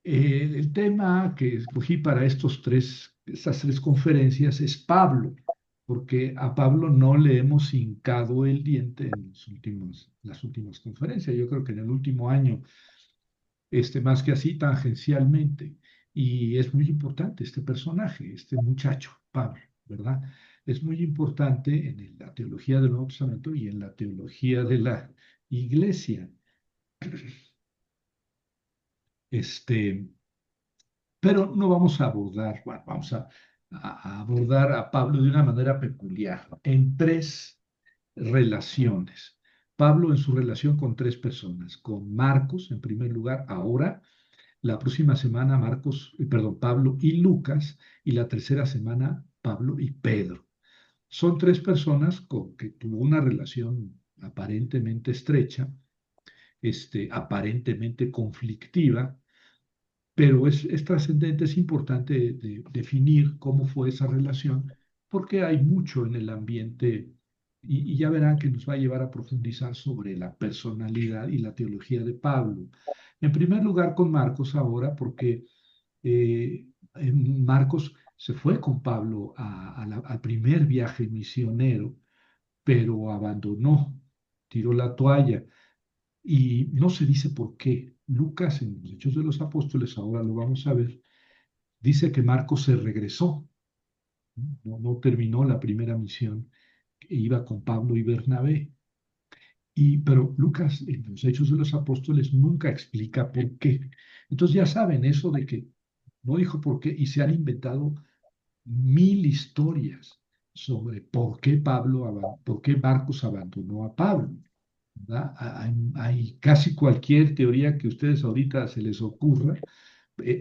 El tema que escogí para estas tres conferencias es Pablo, porque a Pablo no le hemos hincado el diente en las últimas conferencias. Yo creo que en el último año, más que así tangencialmente. Y es muy importante este personaje, este muchacho, Pablo, ¿verdad? Es muy importante en la teología del Nuevo Testamento y en la teología de la Iglesia. Este, pero no vamos a abordar, bueno, a abordar a Pablo de una manera peculiar, en tres relaciones. Pablo en su relación con tres personas, con Marcos en primer lugar, ahora, la próxima semana Pablo y Lucas, y la tercera semana Pablo y Pedro. Son tres personas con que tuvo una relación aparentemente estrecha, aparentemente conflictiva, pero es trascendente, es importante definir cómo fue esa relación, porque hay mucho en el ambiente y ya verán que nos va a llevar a profundizar sobre la personalidad y la teología de Pablo. En primer lugar, con Marcos ahora, porque Marcos se fue con Pablo al primer viaje misionero, pero abandonó, tiró la toalla. Y no se dice por qué. Lucas, en los Hechos de los Apóstoles, ahora lo vamos a ver, dice que Marcos se regresó, no terminó la primera misión, que iba con Pablo y Bernabé. Pero Lucas, en los Hechos de los Apóstoles, nunca explica por qué. Entonces ya saben eso de que no dijo por qué y se han inventado mil historias sobre por qué Marcos abandonó a Pablo. ¿Verdad? Hay casi cualquier teoría que ustedes ahorita se les ocurra,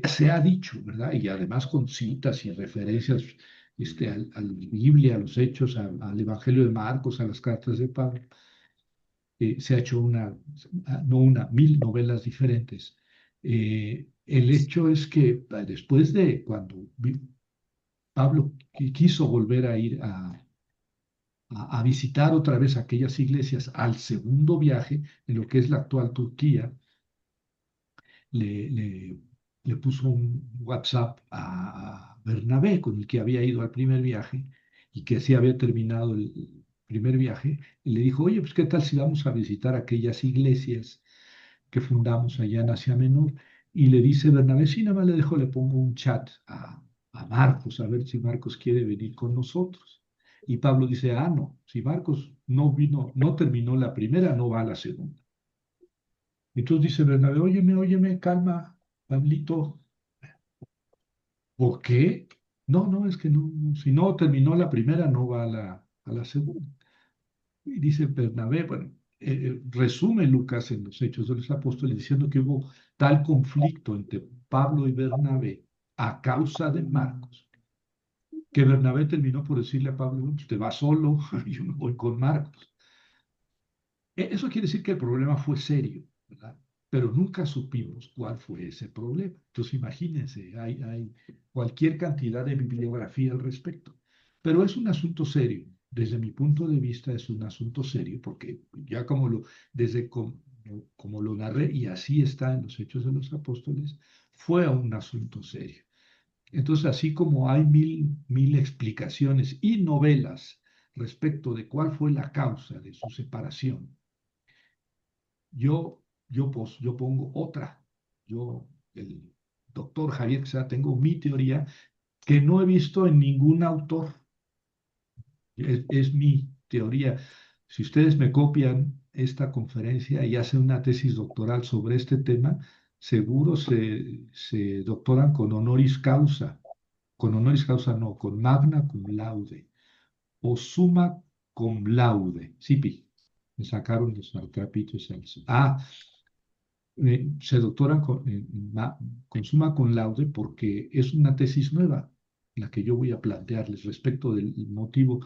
se ha dicho, ¿verdad? Y además con citas y referencias a la Biblia, a los Hechos, al Evangelio de Marcos, a las cartas de Pablo. Se ha hecho no una, mil novelas diferentes. El hecho es que después de cuando Pablo quiso volver a ir a visitar otra vez aquellas iglesias al segundo viaje en lo que es la actual Turquía, le, le- le puso un WhatsApp a Bernabé, con el que había ido al primer viaje y que así había terminado el primer viaje, y le dijo, oye, pues ¿qué tal si vamos a visitar aquellas iglesias que fundamos allá en Asia Menor? Y le dice Bernabé, sí, nada más le pongo un chat a Marcos, a ver si Marcos quiere venir con nosotros. Y Pablo dice, ah, no, si Marcos no vino, no terminó la primera, no va a la segunda. Entonces dice Bernabé, óyeme, calma, Pablito, ¿por qué? No, no, es que no, si no terminó la primera, no va a la segunda. Y dice Bernabé, bueno, resume Lucas en los Hechos de los Apóstoles diciendo que hubo tal conflicto entre Pablo y Bernabé a causa de Marcos, que Bernabé terminó por decirle a Pablo, "Bueno, pues te vas solo, yo me voy con Marcos". Eso quiere decir que el problema fue serio, ¿verdad? Pero nunca supimos cuál fue ese problema. Entonces, imagínense, hay cualquier cantidad de bibliografía al respecto. Pero es un asunto serio. Desde mi punto de vista es un asunto serio, porque ya como lo narré, y así está en los Hechos de los Apóstoles, fue un asunto serio. Entonces, así como hay mil explicaciones y novelas respecto de cuál fue la causa de su separación, yo pongo otra. El doctor Javier Quesada, tengo mi teoría que no he visto en ningún autor. Es mi teoría. Si ustedes me copian esta conferencia y hacen una tesis doctoral sobre este tema, seguro se doctoran con honoris causa. Con honoris causa no, con magna cum laude o summa cum laude. Sí, me sacaron los trapitos al sol. Se doctoran con summa cum laude porque es una tesis nueva la que yo voy a plantearles respecto del motivo,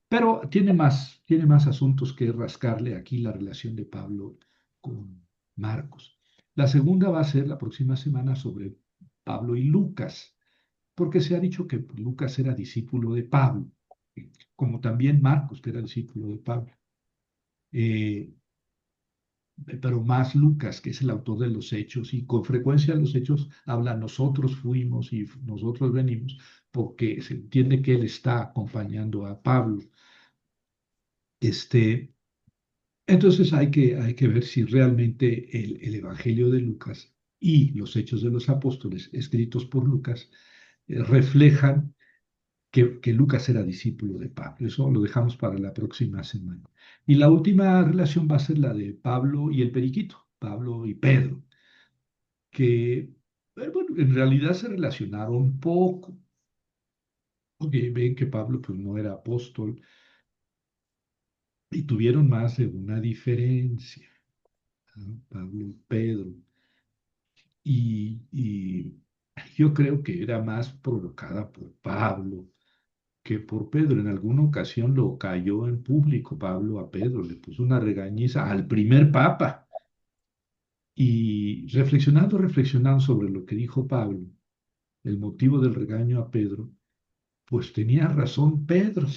pero tiene más asuntos que rascarle aquí la relación de Pablo con Marcos. La segunda va a ser la próxima semana sobre Pablo y Lucas, porque se ha dicho que Lucas era discípulo de Pablo, como también Marcos, que era discípulo de Pablo. Eh, pero más Lucas, que es el autor de los Hechos, y con frecuencia los Hechos habla nosotros fuimos y nosotros venimos, porque se entiende que él está acompañando a Pablo. Este, entonces hay que ver si realmente el Evangelio de Lucas y los Hechos de los Apóstoles, escritos por Lucas, reflejan que Lucas era discípulo de Pablo. Eso lo dejamos para la próxima semana. Y la última relación va a ser la de Pablo y el periquito, Pablo y Pedro, que bueno, en realidad se relacionaron poco, porque ven que Pablo pues, no era apóstol y tuvieron más de una diferencia, ¿no? Pablo y Pedro. Y yo creo que era más provocada por Pablo que por Pedro. En alguna ocasión lo cayó en público Pablo a Pedro, le puso una regañiza al primer papa. Y reflexionando sobre lo que dijo Pablo, el motivo del regaño a Pedro, pues tenía razón Pedro.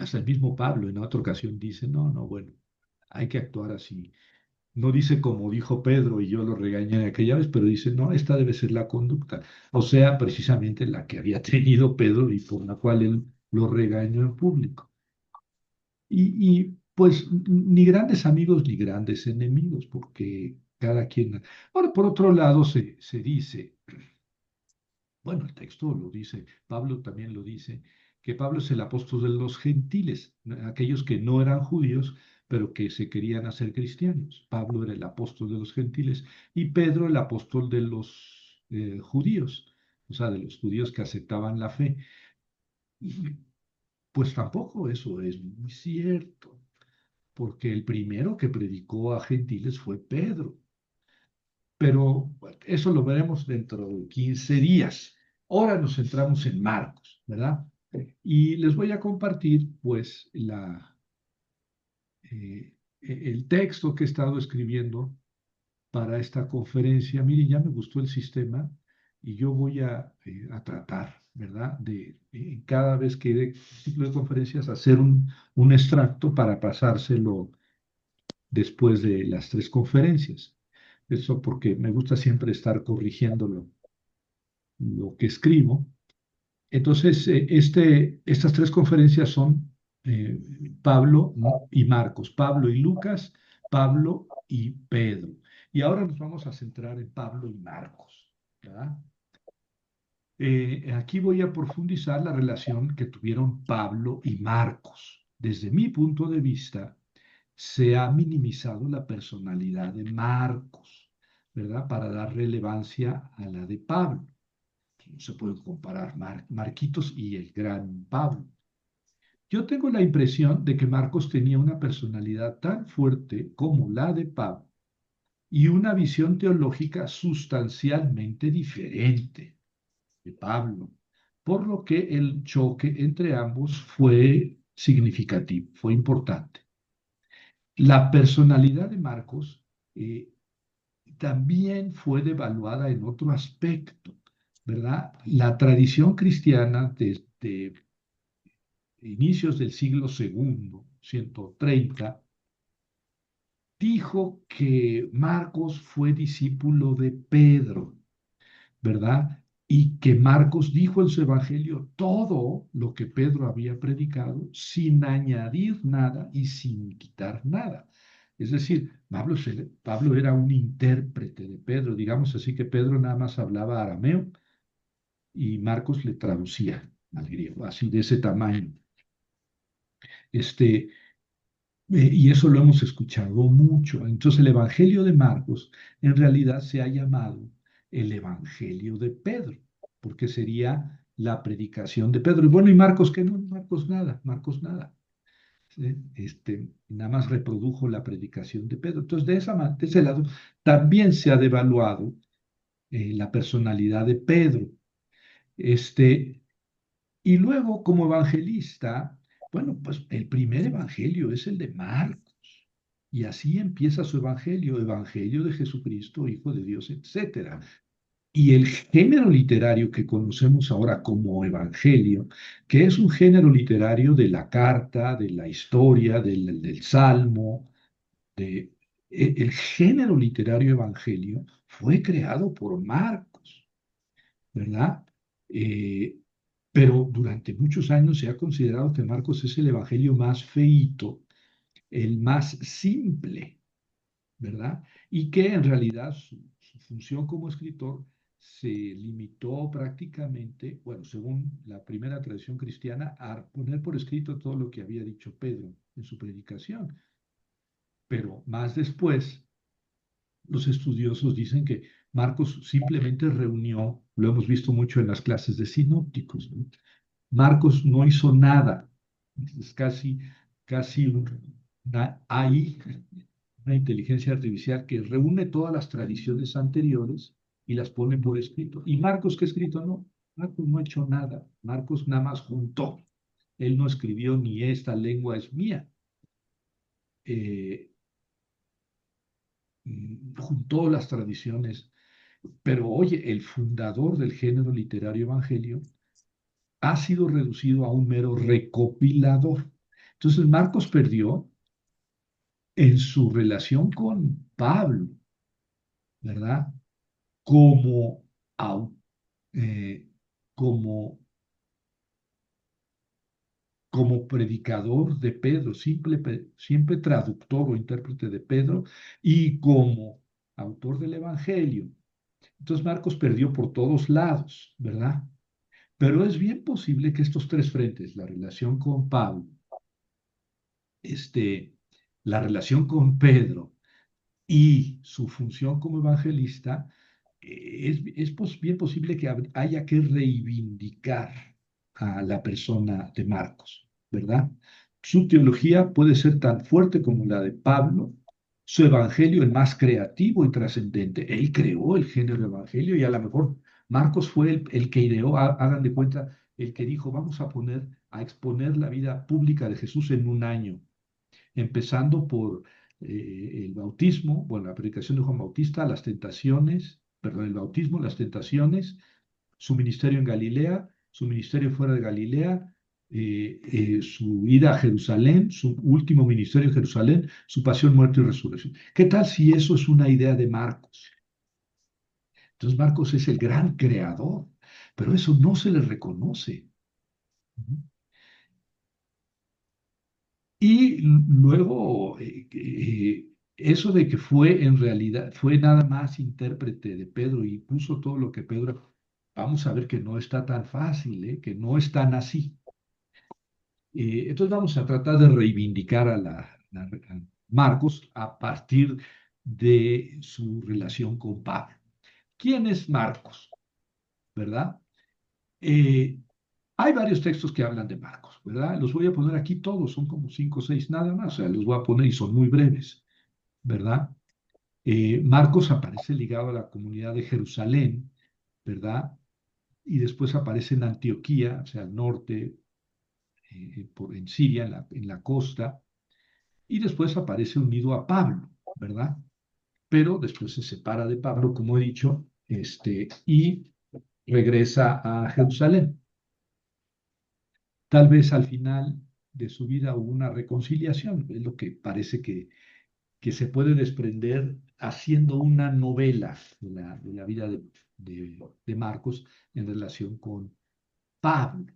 Hasta el mismo Pablo en otra ocasión dice, no, no, bueno, hay que actuar así. No dice como dijo Pedro y yo lo regañé aquella vez, pero dice, no, esta debe ser la conducta. O sea, precisamente la que había tenido Pedro y por la cual él lo regañó en público. Pues ni grandes amigos ni grandes enemigos, porque cada quien... Ahora, por otro lado, se dice, bueno, el texto lo dice, Pablo también lo dice, que Pablo es el apóstol de los gentiles, ¿no? Aquellos que no eran judíos, pero que se querían hacer cristianos. Pablo era el apóstol de los gentiles y Pedro el apóstol de los judíos, o sea, de los judíos que aceptaban la fe. Y pues tampoco eso es muy cierto, porque el primero que predicó a gentiles fue Pedro. Pero bueno, eso lo veremos dentro de 15 días. Ahora nos centramos en Marcos, ¿verdad? Y les voy a compartir, pues, el texto que he estado escribiendo para esta conferencia. Miren, ya me gustó el sistema y yo voy a tratar, ¿verdad? De cada vez que dé ciclo de conferencias, hacer un extracto para pasárselo después de las tres conferencias. Eso porque me gusta siempre estar corrigiendo lo que escribo. Entonces, estas tres conferencias son eh, Pablo y Marcos, Pablo y Lucas, Pablo y Pedro. Y ahora nos vamos a centrar en Pablo y Marcos, ¿verdad? Aquí voy a profundizar la relación que tuvieron Pablo y Marcos. Desde mi punto de vista, se ha minimizado la personalidad de Marcos, ¿verdad? Para dar relevancia a la de Pablo. No se puede comparar Marquitos y el gran Pablo. Yo tengo la impresión de que Marcos tenía una personalidad tan fuerte como la de Pablo y una visión teológica sustancialmente diferente de Pablo, por lo que el choque entre ambos fue significativo, fue importante. La personalidad de Marcos también fue devaluada en otro aspecto, ¿verdad? La tradición cristiana desde inicios del siglo segundo, 130, dijo que Marcos fue discípulo de Pedro, ¿verdad? Y que Marcos dijo en su evangelio todo lo que Pedro había predicado sin añadir nada y sin quitar nada. Es decir, Pablo era un intérprete de Pedro, digamos así que Pedro nada más hablaba arameo y Marcos le traducía al griego, así de ese tamaño. Este, y eso lo hemos escuchado mucho. Entonces el Evangelio de Marcos en realidad se ha llamado el Evangelio de Pedro, porque sería la predicación de Pedro. Y bueno, ¿y Marcos qué? No, Marcos nada, Marcos nada. ¿Sí? Nada más reprodujo la predicación de Pedro. Entonces, de ese lado, también se ha devaluado la personalidad de Pedro. Este, y luego, como evangelista, bueno, pues el primer evangelio es el de Marcos. Y así empieza su evangelio, evangelio de Jesucristo, Hijo de Dios, etcétera. Y el género literario que conocemos ahora como evangelio, que es un género literario de la carta, de la historia, del salmo, de, el género literario evangelio fue creado por Marcos, ¿verdad? Eh, pero durante muchos años se ha considerado que Marcos es el evangelio más feíto, el más simple, ¿verdad? Y que en realidad su función como escritor se limitó prácticamente, bueno, según la primera tradición cristiana, a poner por escrito todo lo que había dicho Pedro en su predicación. Pero más después, los estudiosos dicen que Marcos simplemente reunió, lo hemos visto mucho en las clases de sinópticos, ¿no? Marcos no hizo nada, es casi una AI, una inteligencia artificial que reúne todas las tradiciones anteriores y las pone por escrito. ¿Y Marcos qué escrito? No, Marcos no ha hecho nada, Marcos nada más juntó. Él no escribió ni esta lengua es mía. Eh, Juntó las tradiciones. Pero oye, el fundador del género literario evangelio ha sido reducido a un mero recopilador. Entonces Marcos perdió en su relación con Pablo, ¿verdad? Como, au- eh, como, como predicador de Pedro, siempre traductor o intérprete de Pedro, y como autor del Evangelio. Entonces Marcos perdió por todos lados, ¿verdad? Pero es bien posible que estos tres frentes, la relación con Pablo, este, la relación con Pedro y su función como evangelista, bien posible que haya que reivindicar a la persona de Marcos, ¿verdad? Su teología puede ser tan fuerte como la de Pablo, su evangelio el más creativo y trascendente. Él creó el género evangelio y a lo mejor Marcos fue el que ideó, hagan de cuenta, el que dijo, vamos a exponer la vida pública de Jesús en un año empezando por el bautismo, bueno, la predicación de Juan Bautista, las tentaciones, perdón, el bautismo, las tentaciones, su ministerio en Galilea, su ministerio fuera de Galilea, su ida a Jerusalén, su último ministerio en Jerusalén, su pasión, muerte y resurrección. ¿Qué tal si eso es una idea de Marcos? Entonces Marcos es el gran creador, pero eso no se le reconoce. Y luego, eso de que fue en realidad, fue nada más intérprete de Pedro y puso todo lo que Pedro, vamos a ver que no está tan fácil, que no es tan así. Entonces vamos a tratar de reivindicar a Marcos a partir de su relación con Pablo. ¿Quién es Marcos? ¿Verdad? Eh, Hay varios textos que hablan de Marcos, ¿verdad? Los voy a poner aquí todos, son como cinco o seis nada más, o sea, los voy a poner y son muy breves, ¿verdad? Marcos aparece ligado a la comunidad de Jerusalén, ¿verdad? Y después aparece en Antioquía, o sea, al norte, en Siria, en la costa, y después aparece unido a Pablo, ¿verdad? Pero después se separa de Pablo, como he dicho, y regresa a Jerusalén. Tal vez al final de su vida hubo una reconciliación, es lo que parece que se puede desprender haciendo una novela de la vida de Marcos en relación con Pablo.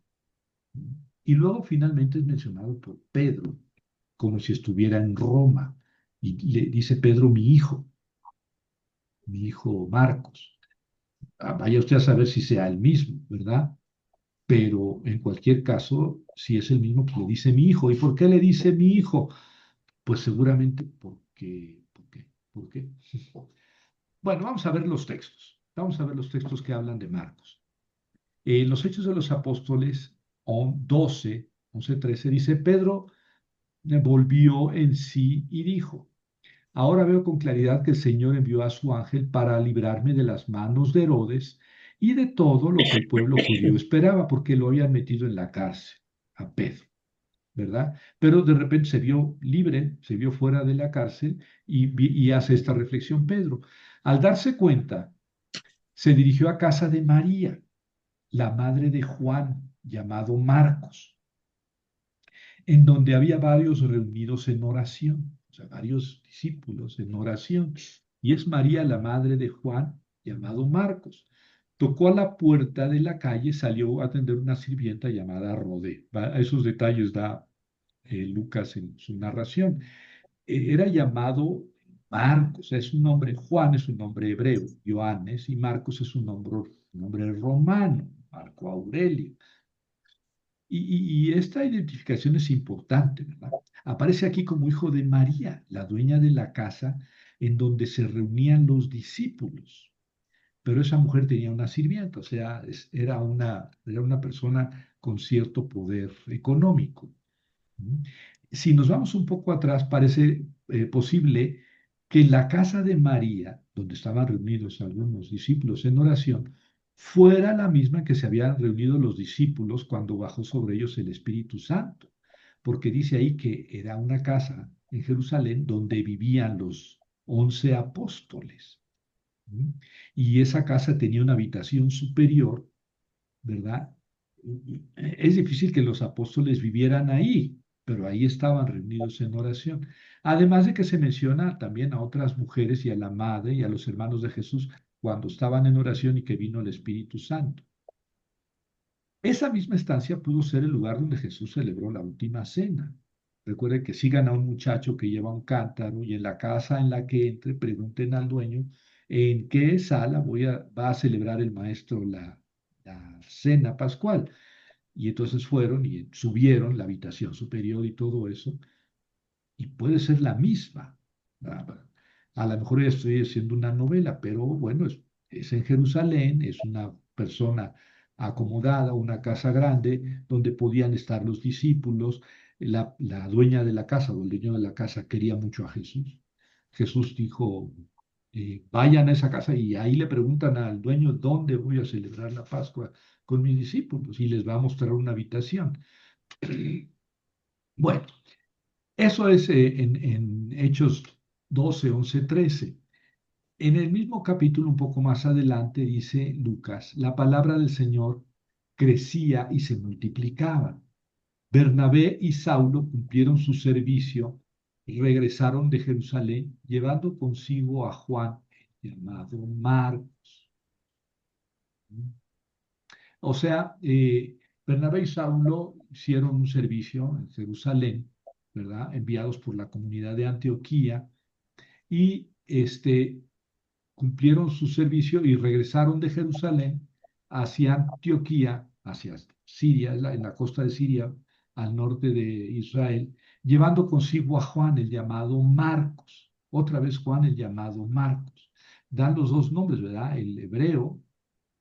Y luego finalmente es mencionado por Pedro, como si estuviera en Roma. Y le dice Pedro, mi hijo Marcos. Vaya usted a saber si sea el mismo, ¿verdad? Pero en cualquier caso, si es el mismo, pues le dice mi hijo. ¿Y por qué le dice mi hijo? Pues seguramente ¿por qué? Bueno, vamos a ver los textos. Vamos a ver los textos que hablan de Marcos. En los Hechos de los Apóstoles 12, 11, 13 dice, Pedro volvió en sí y dijo, ahora veo con claridad que el Señor envió a su ángel para librarme de las manos de Herodes y de todo lo que el pueblo judío esperaba, porque lo habían metido en la cárcel a Pedro. ¿Verdad? Pero de repente se vio libre, se vio fuera de la cárcel y hace esta reflexión Pedro. Al darse cuenta se dirigió a casa de María, la madre de Juan, llamado Marcos, en donde había varios reunidos en oración, o sea, varios discípulos en oración. Y es María, la madre de Juan, llamado Marcos. Tocó a la puerta de la calle, salió a atender una sirvienta llamada Rodé. A esos detalles da Lucas en su narración. Era llamado Marcos, es un nombre, Juan es un nombre hebreo, Johannes, y Marcos es un nombre romano, Marco Aurelio. Y esta identificación es importante, ¿verdad? Aparece aquí como hijo de María, la dueña de la casa en donde se reunían los discípulos. Pero esa mujer tenía una sirvienta, o sea, era una persona con cierto poder económico. ¿Mm? Si nos vamos un poco atrás, parece posible que la casa de María, donde estaban reunidos algunos discípulos en oración, fuera la misma que se habían reunido los discípulos cuando bajó sobre ellos el Espíritu Santo, porque dice ahí que era una casa en Jerusalén donde vivían los 11 apóstoles. ¿Mm? Y esa casa tenía una habitación superior, ¿verdad? Es difícil que los apóstoles vivieran ahí, pero ahí estaban reunidos en oración. Además de que se menciona también a otras mujeres y a la madre y a los hermanos de Jesús cuando estaban en oración y que vino el Espíritu Santo. Esa misma estancia pudo ser el lugar donde Jesús celebró la última cena. Recuerden que sigan a un muchacho que lleva un cántaro y en la casa en la que entre pregunten al dueño en qué sala va a celebrar el maestro la cena pascual. Y entonces fueron y subieron la habitación superior y todo eso, y puede ser la misma. A lo mejor ya estoy haciendo una novela, pero bueno, es en Jerusalén, es una persona acomodada, una casa grande donde podían estar los discípulos. La dueña de la casa o el dueño de la casa quería mucho a Jesús. Jesús dijo, vayan a esa casa y ahí le preguntan al dueño dónde voy a celebrar la Pascua con mis discípulos y les va a mostrar una habitación. Bueno, eso es en Hechos 12, 11, 13. En el mismo capítulo, un poco más adelante, dice Lucas, la palabra del Señor crecía y se multiplicaba. Bernabé y Saulo cumplieron su servicio y regresaron de Jerusalén, llevando consigo a Juan, llamado Marcos. O sea, Bernabé y Saulo hicieron un servicio en Jerusalén, ¿verdad? Enviados por la comunidad de Antioquía y cumplieron su servicio y regresaron de Jerusalén hacia Antioquía, hacia Siria, en la costa de Siria, al norte de Israel, llevando consigo a Juan, el llamado Marcos. Otra vez Juan, el llamado Marcos. Dan los dos nombres, ¿verdad? El hebreo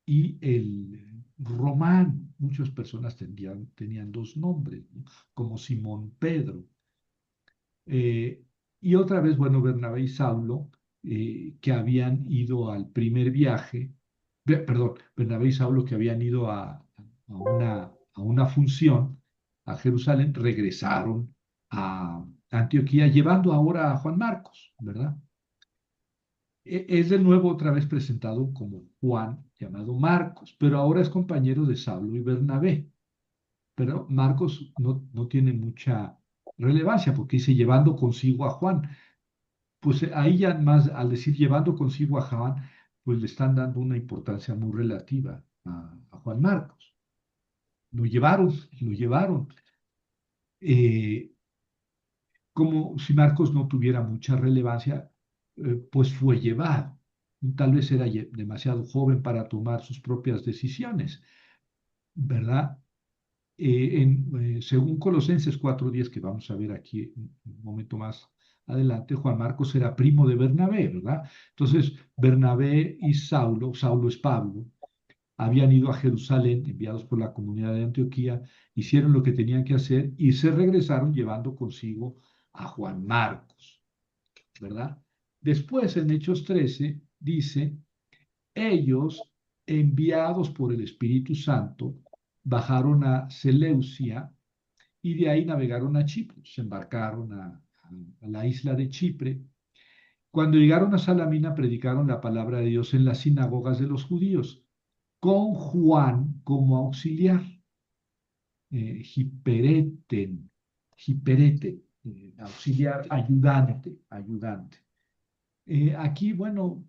y el romano. Muchas personas tenían dos nombres, ¿no? Como Simón Pedro. Eh, y otra vez, bueno, Bernabé y Saulo, que habían ido al primer viaje, perdón, Bernabé y Saulo que habían ido a una función a Jerusalén, regresaron a Antioquía, llevando ahora a Juan Marcos, ¿verdad? Es de nuevo otra vez presentado como Juan, llamado Marcos, pero ahora es compañero de Saulo y Bernabé. Pero Marcos no tiene mucha relevancia porque dice llevando consigo a Juan. Pues ahí ya más, al decir llevando consigo a Juan, pues le están dando una importancia muy relativa a Juan Marcos. Lo llevaron, lo llevaron. Eh, Como si Marcos no tuviera mucha relevancia, pues fue llevado. Tal vez era demasiado joven para tomar sus propias decisiones, ¿verdad? Según Colosenses 4:10, que vamos a ver aquí un momento más adelante, Juan Marcos era primo de Bernabé, ¿verdad? Entonces, Bernabé y Saulo, Saulo es Pablo, habían ido a Jerusalén, enviados por la comunidad de Antioquía, hicieron lo que tenían que hacer y se regresaron llevando consigo a Juan Marcos, ¿verdad? Después, en Hechos 13, dice, ellos, enviados por el Espíritu Santo, bajaron a Seleucia y de ahí navegaron a Chipre, se embarcaron a la isla de Chipre Cuando llegaron a Salamina, predicaron la palabra de Dios en las sinagogas de los judíos, con Juan como auxiliar, hipereten, hiperete, auxiliar, ayudante, ayudante. Aquí, bueno,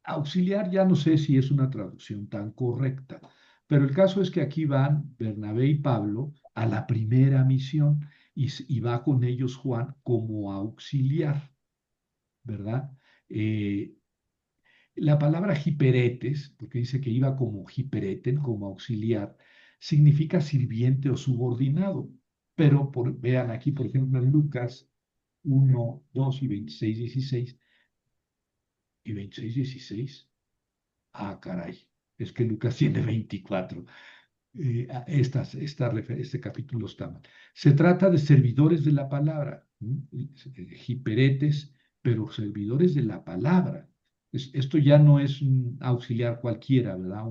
auxiliar ya no sé si es una traducción tan correcta, pero el caso es que aquí van Bernabé y Pablo a la primera misión y va con ellos Juan como auxiliar, ¿verdad? Eh, la palabra hiperetes, porque dice que iba como hipereten, como auxiliar, significa sirviente o subordinado. Pero vean aquí, por ejemplo, en Lucas 1, 2 y 26, 16 y 26, 16. Ah, caray, es que Lucas tiene 24. Este capítulo está mal. Se trata de servidores de la palabra, hiperetes, pero servidores de la palabra. Esto ya no es un auxiliar cualquiera, ¿verdad?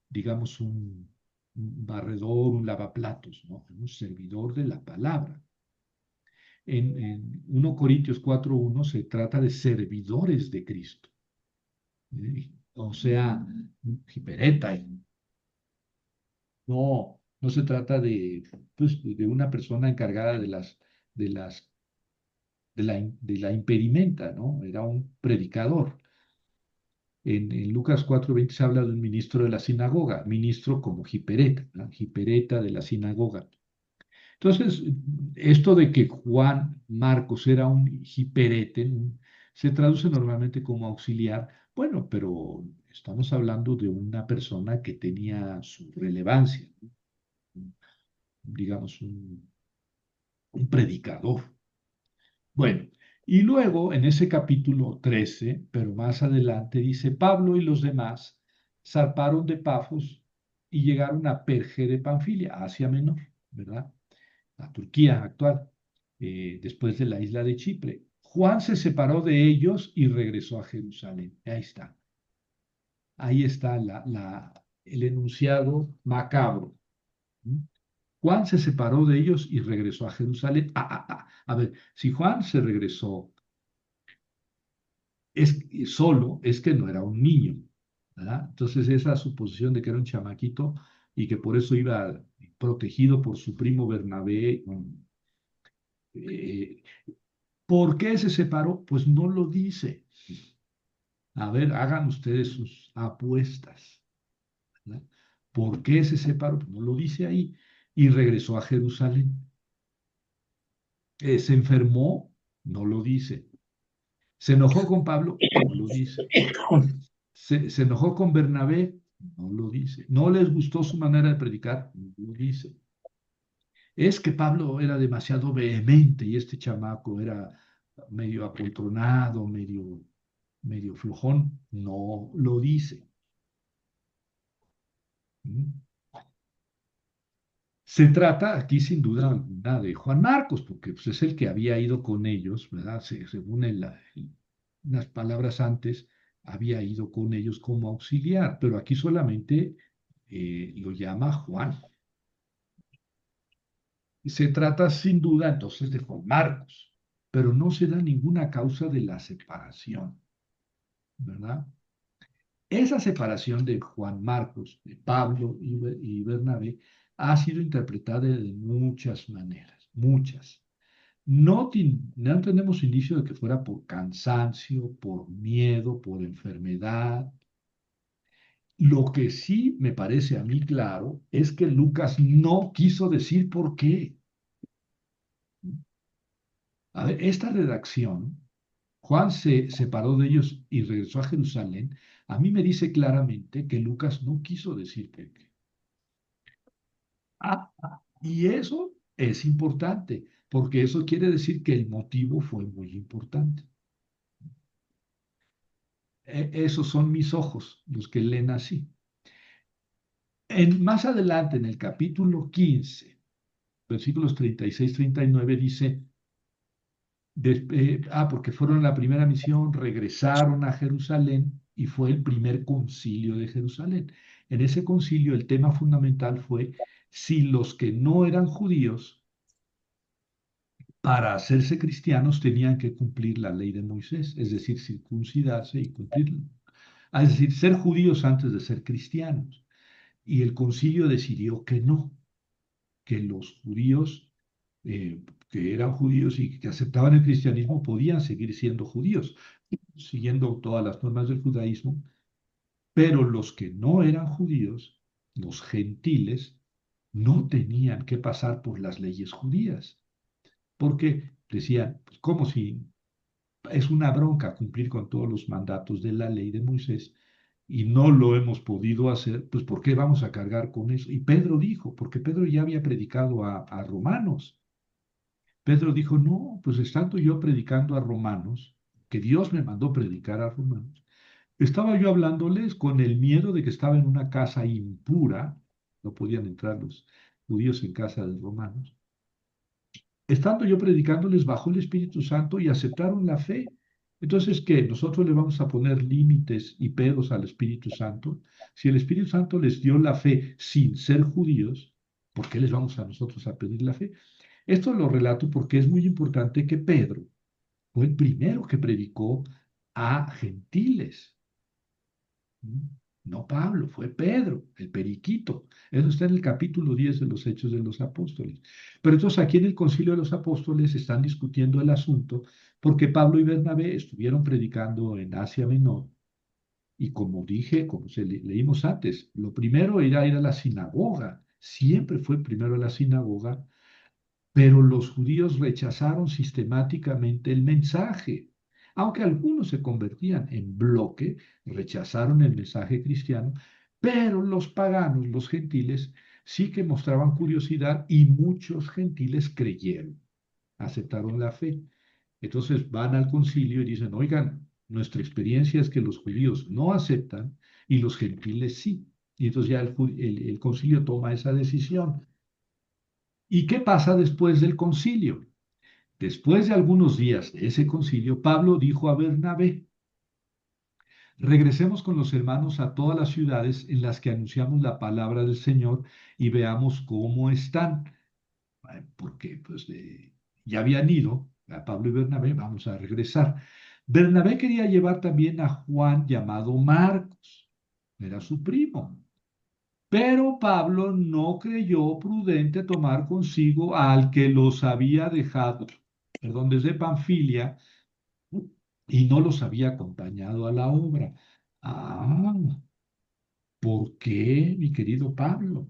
Digamos, un barredor, un lavaplatos, ¿no? Un servidor de la palabra. En 1 Corintios 4:1 se trata de servidores de Cristo. O sea, hipereta. No se trata pues, de una persona encargada de las, de la impedimenta, ¿no? Era un predicador. En Lucas 4:20 se habla de un ministro de la sinagoga, ministro como hipereta, ¿no? Hipereta de la sinagoga. Entonces, esto de que Juan Marcos era un hiperete, se traduce normalmente como auxiliar. Bueno, pero estamos hablando de una persona que tenía su relevancia, digamos, un predicador. Bueno, y luego en ese capítulo 13, pero más adelante, dice, Pablo y los demás zarparon de Pafos y llegaron a Perge de Panfilia, Asia Menor, ¿verdad? A Turquía actual, después de la isla de Chipre. Juan se separó de ellos y regresó a Jerusalén. Ahí está el enunciado macabro. Juan se separó de ellos y regresó a Jerusalén. A ver, si Juan se regresó solo, es que no era un niño, ¿verdad? Entonces esa suposición de que era un chamaquito y que por eso iba protegido por su primo Bernabé. eh, ¿Por qué se separó? Pues no lo dice. A ver, hagan ustedes sus apuestas, ¿verdad? ¿Por qué se separó? Pues no lo dice ahí. Y regresó a Jerusalén. ¿Se enfermó? No lo dice. ¿Se enojó con Pablo? No lo dice. ¿Se enojó con Bernabé? No lo dice. ¿No les gustó su manera de predicar? No lo dice. Es que Pablo era demasiado vehemente y este chamaco era medio apoltronado, medio flojón. No lo dice. ¿Mm? Se trata aquí sin duda alguna de Juan Marcos, porque pues, es el que había ido con ellos, ¿verdad? Según las palabras antes, había ido con ellos como auxiliar, pero aquí solamente lo llama Juan. Y se trata sin duda entonces de Juan Marcos, pero no se da ninguna causa de la separación, ¿verdad? Esa separación de Juan Marcos, de Pablo y Bernabé, ha sido interpretada de muchas maneras, muchas. No tenemos indicio de que fuera por cansancio, por miedo, por enfermedad. Lo que sí me parece a mí claro es que Lucas no quiso decir por qué. A ver, esta redacción, Juan se separó de ellos y regresó a Jerusalén, a mí me dice claramente que Lucas no quiso decir por qué. Y eso es importante, porque eso quiere decir que el motivo fue muy importante. Esos son mis ojos, los que leen así. Más adelante, en el capítulo 15, versículos 36-39, dice, porque fueron a la primera misión, regresaron a Jerusalén y fue el primer concilio de Jerusalén. En ese concilio el tema fundamental fue si los que no eran judíos para hacerse cristianos tenían que cumplir la ley de Moisés, es decir, circuncidarse y cumplirla. Es decir, ser judíos antes de ser cristianos. Y el concilio decidió que no, que los judíos que eran judíos y que aceptaban el cristianismo podían seguir siendo judíos, siguiendo todas las normas del judaísmo, pero los que no eran judíos, los gentiles, no tenían que pasar por las leyes judías, porque decían, pues, ¿cómo si es una bronca cumplir con todos los mandatos de la ley de Moisés y no lo hemos podido hacer? Pues ¿por qué vamos a cargar con eso? Y Pedro dijo, porque Pedro ya había predicado a romanos. Pedro dijo, no, pues estando yo predicando a romanos, que Dios me mandó predicar a romanos, estaba yo hablándoles con el miedo de que estaba en una casa impura, no podían entrar los judíos en casa de romanos, estando yo predicándoles bajo el Espíritu Santo y aceptaron la fe. Entonces, ¿qué? ¿Nosotros le vamos a poner límites y pedos al Espíritu Santo? Si el Espíritu Santo les dio la fe sin ser judíos, ¿por qué les vamos a nosotros a pedir la fe? Esto lo relato porque es muy importante que Pedro fue el primero que predicó a gentiles. ¿Mm? No Pablo, fue Pedro, el periquito. Eso está en el capítulo 10 de los Hechos de los Apóstoles. Pero entonces aquí en el Concilio de los Apóstoles están discutiendo el asunto porque Pablo y Bernabé estuvieron predicando en Asia Menor y como dije, como leímos antes, lo primero era ir a la sinagoga. Siempre fue primero a la sinagoga, pero los judíos rechazaron sistemáticamente el mensaje. Aunque algunos se convertían en bloque, rechazaron el mensaje cristiano, pero los paganos, los gentiles, sí que mostraban curiosidad y muchos gentiles creyeron, aceptaron la fe. Entonces van al concilio y dicen, oigan, nuestra experiencia es que los judíos no aceptan y los gentiles sí. Y entonces ya el concilio toma esa decisión. ¿Y qué pasa después del concilio? Después de algunos días de ese concilio, Pablo dijo a Bernabé, regresemos con los hermanos a todas las ciudades en las que anunciamos la palabra del Señor y veamos cómo están. Porque pues, ya habían ido, a Pablo y Bernabé, vamos a regresar. Bernabé quería llevar también a Juan llamado Marcos, era su primo. Pero Pablo no creyó prudente tomar consigo al que los había dejado, perdón, desde Panfilia y no los había acompañado a la obra. Ah, ¿por qué, mi querido Pablo?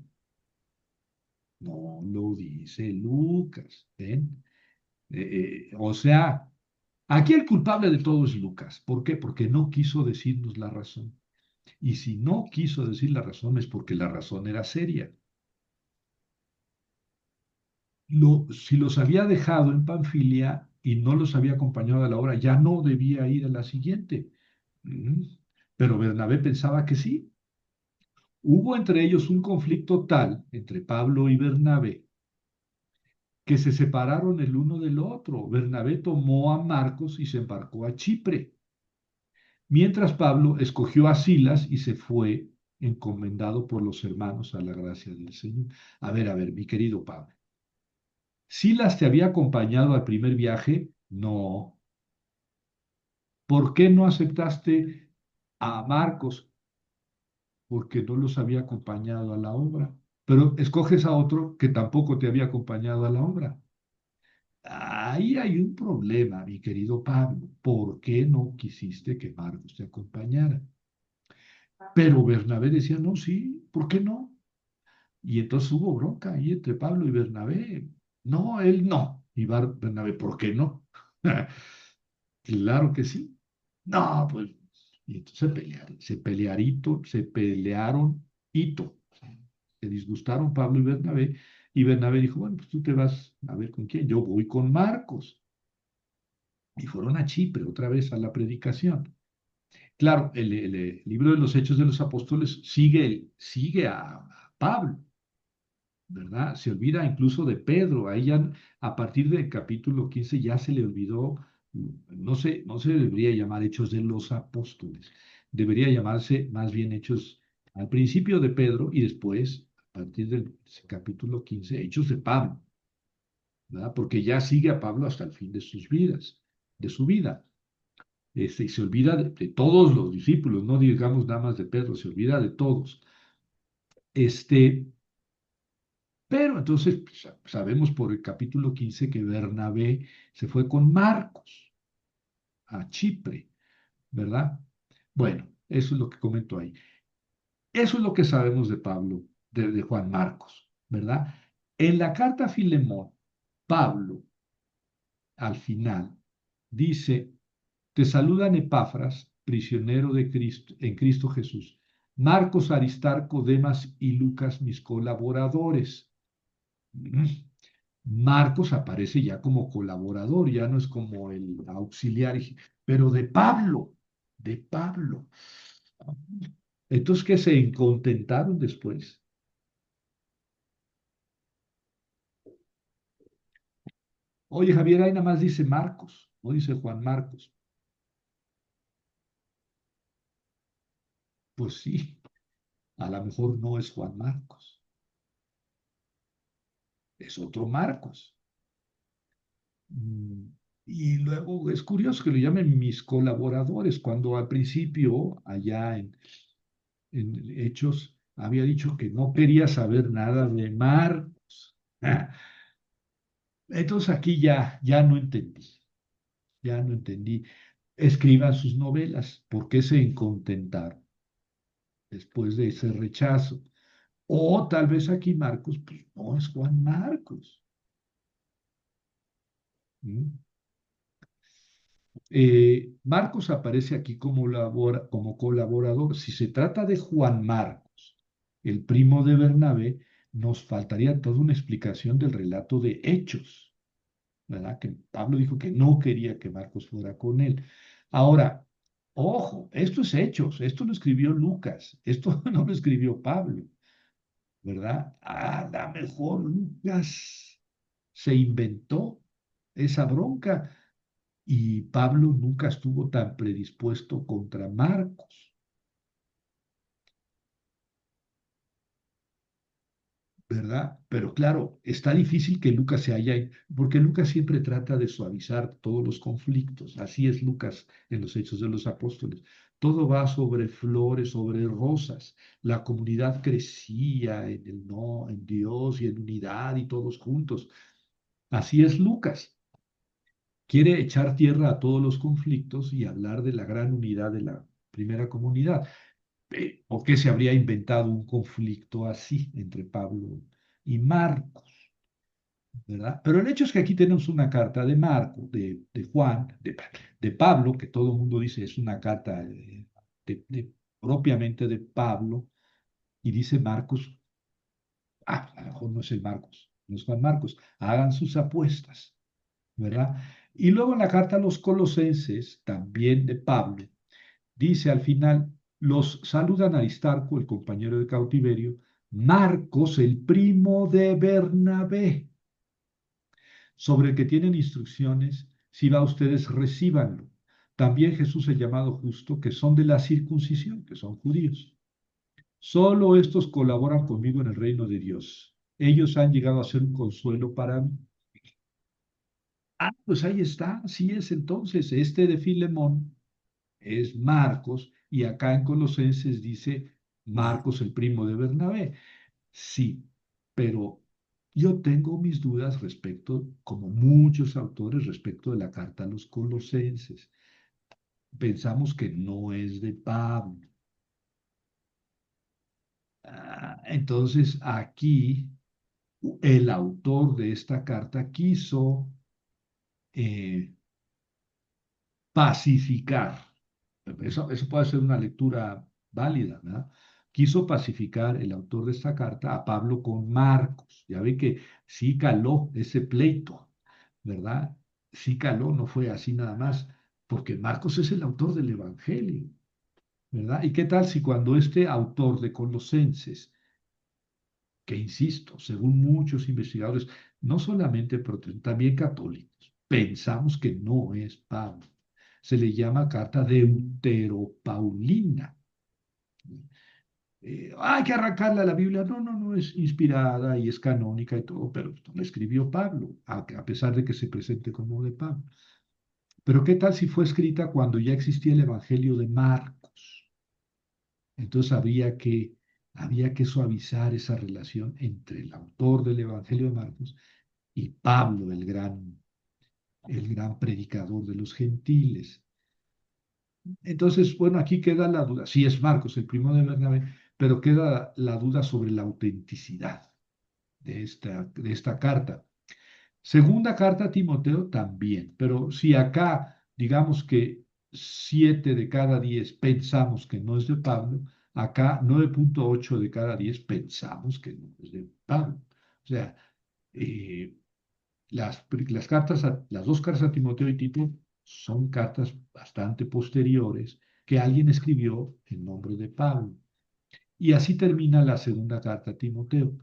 No lo dice Lucas, ¿ven? O sea, aquí el culpable de todo es Lucas. ¿Por qué? Porque no quiso decirnos la razón. Y si no quiso decir la razón es porque la razón era seria. Si los había dejado en Panfilia y no los había acompañado a la obra, ya no debía ir a la siguiente. Mm. Pero Bernabé pensaba que sí. Hubo entre ellos un conflicto tal entre Pablo y Bernabé que se separaron el uno del otro. Bernabé tomó a Marcos y se embarcó a Chipre, mientras Pablo escogió a Silas y se fue encomendado por los hermanos a la gracia del Señor. A ver, mi querido Pablo, ¿Silas te había acompañado al primer viaje? No. ¿Por qué no aceptaste a Marcos? Porque no los había acompañado a la obra. Pero escoges a otro que tampoco te había acompañado a la obra. Ahí hay un problema, mi querido Pablo. ¿Por qué no quisiste que Marcos te acompañara? Pero Bernabé decía, no, sí, ¿por qué no? Y entonces hubo bronca ahí entre Pablo y Bernabé. No, él no. Y Bernabé, ¿por qué no? Claro que sí. No, pues, y entonces se pelearon, hito. Se disgustaron Pablo y Bernabé dijo, bueno, pues tú te vas a ver con quién, yo voy con Marcos. Y fueron a Chipre otra vez a la predicación. Claro, el libro de los Hechos de los Apóstoles sigue a Pablo, ¿verdad? Se olvida incluso de Pedro. Ahí ya, a partir del capítulo 15 ya se le olvidó, no se debería llamar Hechos de los Apóstoles, debería llamarse más bien Hechos al principio de Pedro y después, a partir del capítulo 15 Hechos de Pablo. ¿verdad? Porque ya sigue a Pablo hasta el fin de sus vidas, de su vida. Y se olvida de todos los discípulos, no digamos nada más de Pedro, se olvida de todos. Este, pero entonces pues, sabemos por el capítulo 15 que Bernabé se fue con Marcos a Chipre, ¿verdad? Bueno, eso es lo que comento ahí. Eso es lo que sabemos de Pablo, de Juan Marcos, ¿verdad? En la carta a Filemón, Pablo, al final, dice, te saludan Epafras, prisionero de Cristo, en Cristo Jesús, Marcos, Aristarco, Demas y Lucas, mis colaboradores. Mm. Marcos aparece ya como colaborador, ya no es como el auxiliar, pero de Pablo, de Pablo. Entonces, ¿qué se contentaron después? Oye, Javier, ahí nada más dice Marcos, no dice Juan Marcos. Pues sí, a lo mejor no es Juan Marcos, es otro Marcos. Mm, Y luego es curioso que lo llamen mis colaboradores, cuando al principio, allá en Hechos, había dicho que no quería saber nada de Marcos. Ah, entonces aquí ya no entendí, ya no entendí. Escriban sus novelas, ¿por qué se contentaron después de ese rechazo? O tal vez aquí Marcos, pues no es Juan Marcos. ¿Mm? Marcos aparece aquí como colaborador. Si se trata de Juan Marcos, el primo de Bernabé, nos faltaría toda una explicación del relato de Hechos, ¿verdad? Que Pablo dijo que no quería que Marcos fuera con él. Ahora, ojo, esto es Hechos, esto lo escribió Lucas, esto no lo escribió Pablo, ¿verdad? A lo mejor Lucas se inventó esa bronca y Pablo nunca estuvo tan predispuesto contra Marcos, ¿verdad? Pero claro, está difícil que Lucas se haya, porque Lucas siempre trata de suavizar todos los conflictos. Así es Lucas en los Hechos de los Apóstoles. Todo va sobre flores, sobre rosas. La comunidad crecía en el no, en Dios y en unidad y todos juntos. Así es Lucas. Quiere echar tierra a todos los conflictos y hablar de la gran unidad de la primera comunidad. ¿Por qué se habría inventado un conflicto así entre Pablo y Marcos? ¿Verdad? Pero el hecho es que aquí tenemos una carta de Marco, de Juan, de Pablo, que todo el mundo dice es una carta propiamente de Pablo, y dice Marcos, a lo mejor no es el Marcos, no es Juan Marcos, hagan sus apuestas, ¿verdad? Y luego en la carta a los Colosenses, también de Pablo, dice al final, los saludan Aristarco, el compañero de cautiverio, Marcos, el primo de Bernabé, sobre el que tienen instrucciones, si va a ustedes, recíbanlo. También Jesús el llamado justo, que son de la circuncisión, que son judíos. Solo estos colaboran conmigo en el reino de Dios. Ellos han llegado a ser un consuelo para mí. Ah, pues ahí está, sí es entonces, este de Filemón es Marcos, y acá en Colosenses dice Marcos, el primo de Bernabé. Sí, pero yo tengo mis dudas respecto, como muchos autores, respecto de la carta a los Colosenses. Pensamos que no es de Pablo. Entonces, aquí el autor de esta carta quiso eh, pacificar. Eso puede ser una lectura válida, ¿verdad? Quiso pacificar el autor de esta carta a Pablo con Marcos. Ya ve que sí caló ese pleito, ¿verdad? Sí caló, no fue así nada más, porque Marcos es el autor del Evangelio, ¿verdad? ¿Y qué tal si cuando este autor de Colosenses, que insisto, según muchos investigadores, no solamente protestantes, también católicos, pensamos que no es Pablo? Se le llama carta deuteropaulina. hay que arrancarla a la Biblia. No, no, no, es inspirada y es canónica y todo, pero esto la escribió Pablo, a pesar de que se presente como de Pablo. Pero ¿qué tal si fue escrita cuando ya existía el Evangelio de Marcos? Entonces había que suavizar esa relación entre el autor del Evangelio de Marcos y Pablo, el gran predicador de los gentiles. Entonces, bueno, aquí queda la duda. Sí, es Marcos, el primo de Bernabé, pero queda la duda sobre la autenticidad de esta carta. Segunda carta a Timoteo también, pero si acá digamos que 7 de cada 10 pensamos que no es de Pablo, acá 9,8 de cada 10 pensamos que no es de Pablo. O sea, eh, las dos cartas a Timoteo y Tito son cartas bastante posteriores que alguien escribió en nombre de Pablo. Y así termina la segunda carta a Timoteo.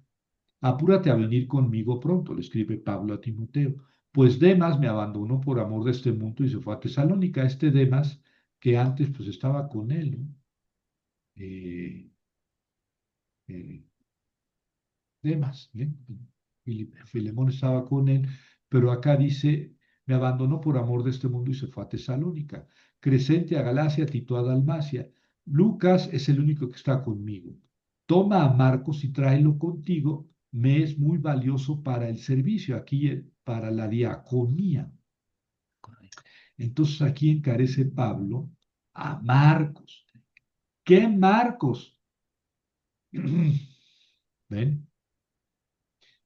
Apúrate a venir conmigo pronto, le escribe Pablo a Timoteo, pues Demas me abandonó por amor de este mundo y se fue a Tesalónica. Este Demas que antes pues estaba con él, ¿no? Eh, eh, Demas, ¿eh? Filemón estaba con él, pero acá dice, me abandonó por amor de este mundo y se fue a Tesalónica. Crescente a Galacia, Tito a Dalmacia. Lucas es el único que está conmigo. Toma a Marcos y tráelo contigo. Me es muy valioso para el servicio, aquí para la diaconía. Entonces aquí encarece Pablo a Marcos. ¿Qué Marcos? ¿Ven?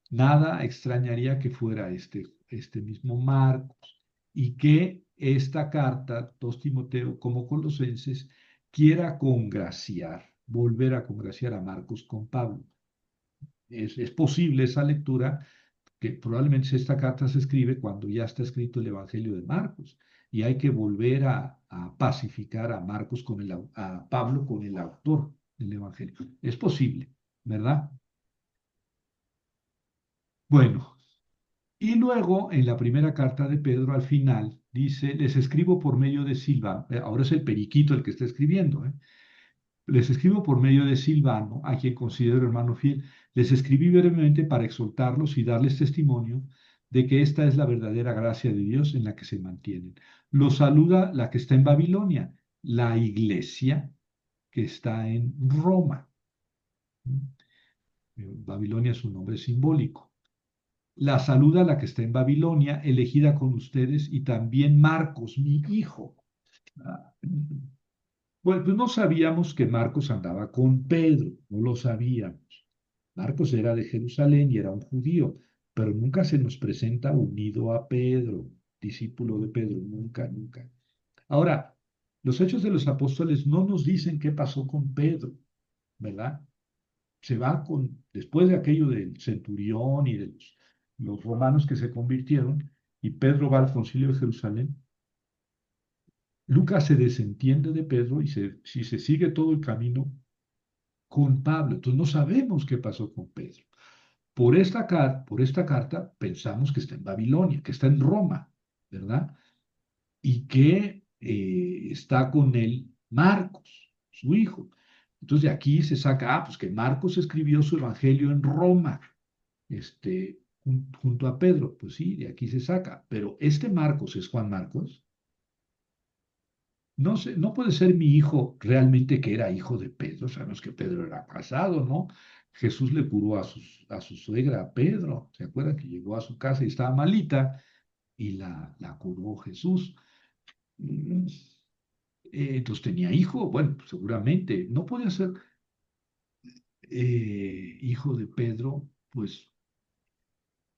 Nada extrañaría que fuera este mismo Marcos y que esta carta, 2 Timoteo como Colosenses, quiera congraciar, volver a congraciar a Marcos con Pablo. Es posible esa lectura, que probablemente esta carta se escribe cuando ya está escrito el Evangelio de Marcos y hay que volver a pacificar a Marcos a Pablo con el autor del Evangelio. Es posible, ¿verdad? Bueno, y luego, en la primera carta de Pedro, al final, dice, les escribo por medio de Silvano, ahora es el periquito el que está escribiendo, ¿eh? Les escribo por medio de Silvano, a quien considero hermano fiel. Les escribí brevemente para exhortarlos y darles testimonio de que esta es la verdadera gracia de Dios en la que se mantienen. Los saluda la que está en Babilonia, la iglesia que está en Roma. Babilonia es un nombre simbólico. La saluda la que está en Babilonia, elegida con ustedes, y también Marcos, mi hijo. Ah, Bueno, pues no sabíamos que Marcos andaba con Pedro, no lo sabíamos. Marcos era de Jerusalén y era un judío, pero nunca se nos presenta unido a Pedro, discípulo de Pedro, nunca, nunca. Ahora, los hechos de los apóstoles no nos dicen qué pasó con Pedro, ¿verdad? Después de aquello del centurión y de los romanos que se convirtieron, y Pedro va al concilio de Jerusalén. Lucas se desentiende de Pedro y si se sigue todo el camino con Pablo. Entonces no sabemos qué pasó con Pedro. Por esta carta pensamos que está en Babilonia, que está en Roma, ¿verdad? Y que está con él Marcos, su hijo. Entonces de aquí se saca, pues que Marcos escribió su evangelio en Roma, junto a Pedro. Pues sí, de aquí se saca. Pero este Marcos es Juan Marcos. No sé, no puede ser mi hijo realmente que era hijo de Pedro. Sabemos que Pedro era casado, ¿no? Jesús le curó a su suegra, a Pedro. ¿Se acuerdan que llegó a su casa y estaba malita y la curó Jesús? Mm, entonces tenía hijo, bueno, pues seguramente. No podía ser hijo de Pedro, pues,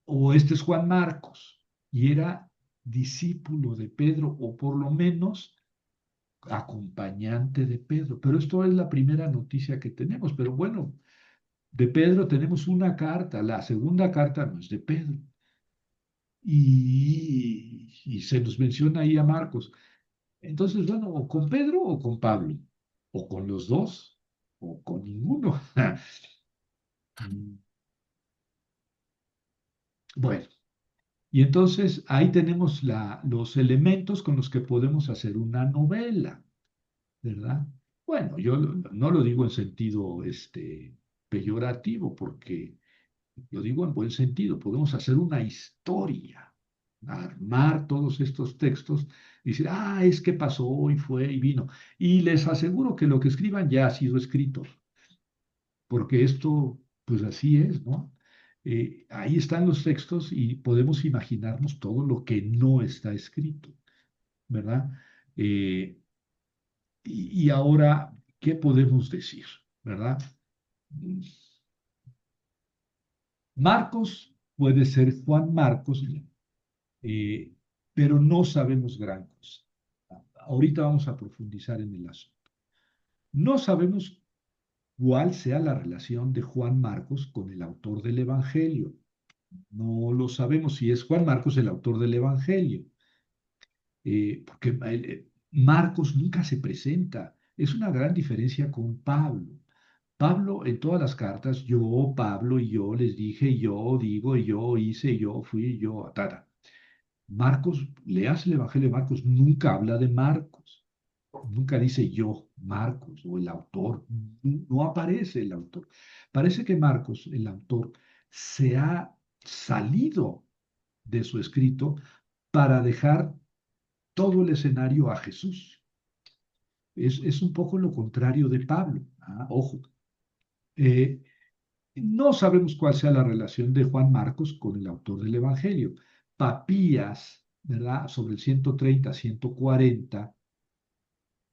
o este es Juan Marcos y era discípulo de Pedro, o por lo menos acompañante de Pedro. Pero esto es la primera noticia que tenemos. Pero bueno, de Pedro tenemos una carta, la segunda carta no es de Pedro. Y se nos menciona ahí a Marcos. Entonces, bueno, o con Pedro o con Pablo, o con los dos, o con ninguno. Bueno, y entonces ahí tenemos los elementos con los que podemos hacer una novela, ¿verdad? Bueno, yo no lo digo en sentido peyorativo, porque lo digo en buen sentido. Podemos hacer una historia, armar todos estos textos y decir, es que pasó y fue y vino. Y les aseguro que lo que escriban ya ha sido escrito, porque esto, pues así es, ¿no? Ahí están los textos y podemos imaginarnos todo lo que no está escrito, ¿verdad? Eh, y ahora, ¿qué podemos decir, verdad? Marcos puede ser Juan Marcos, eh, pero no sabemos gran cosa. Ahorita vamos a profundizar en el asunto. No sabemos cuál sea la relación de Juan Marcos con el autor del Evangelio. No lo sabemos si es Juan Marcos el autor del Evangelio, porque Marcos nunca se presenta. Es una gran diferencia con Pablo. Pablo en todas las cartas, yo, Pablo y yo les dije, yo digo, y yo hice, yo fui, yo, tata. Marcos, leas el Evangelio de Marcos, nunca habla de Marcos, nunca dice yo, Marcos, o el autor, no aparece el autor. Parece que Marcos, el autor, se ha salido de su escrito para dejar todo el escenario a Jesús. Es un poco lo contrario de Pablo. Ojo. Eh, no sabemos cuál sea la relación de Juan Marcos con el autor del Evangelio. Papías, ¿verdad? Sobre el 130, 140,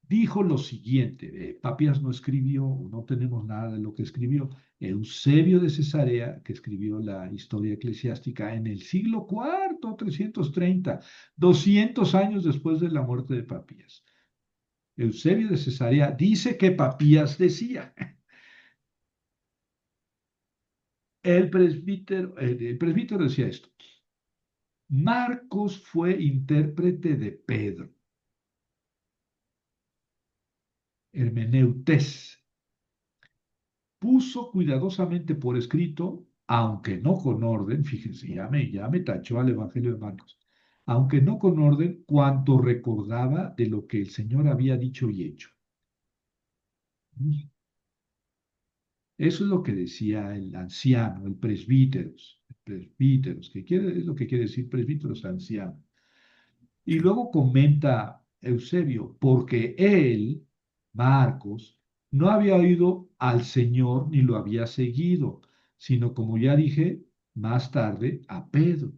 dijo lo siguiente. Papías no escribió, no tenemos nada de lo que escribió. Eusebio de Cesarea, que escribió la historia eclesiástica en el siglo IV, 330, 200 años después de la muerte de Papías. Eusebio de Cesarea dice que Papías decía. El presbítero decía esto. Marcos fue intérprete de Pedro, hermeneutes. Puso cuidadosamente por escrito, aunque no con orden, fíjense, ya me tachó al Evangelio de Marcos, aunque no con orden, cuanto recordaba de lo que el Señor había dicho y hecho. Eso es lo que decía el anciano, el presbíteros, es lo que quiere decir presbíteros, anciano. Y luego comenta Eusebio, porque él, Marcos, no había oído al Señor ni lo había seguido, sino como ya dije más tarde, a Pedro.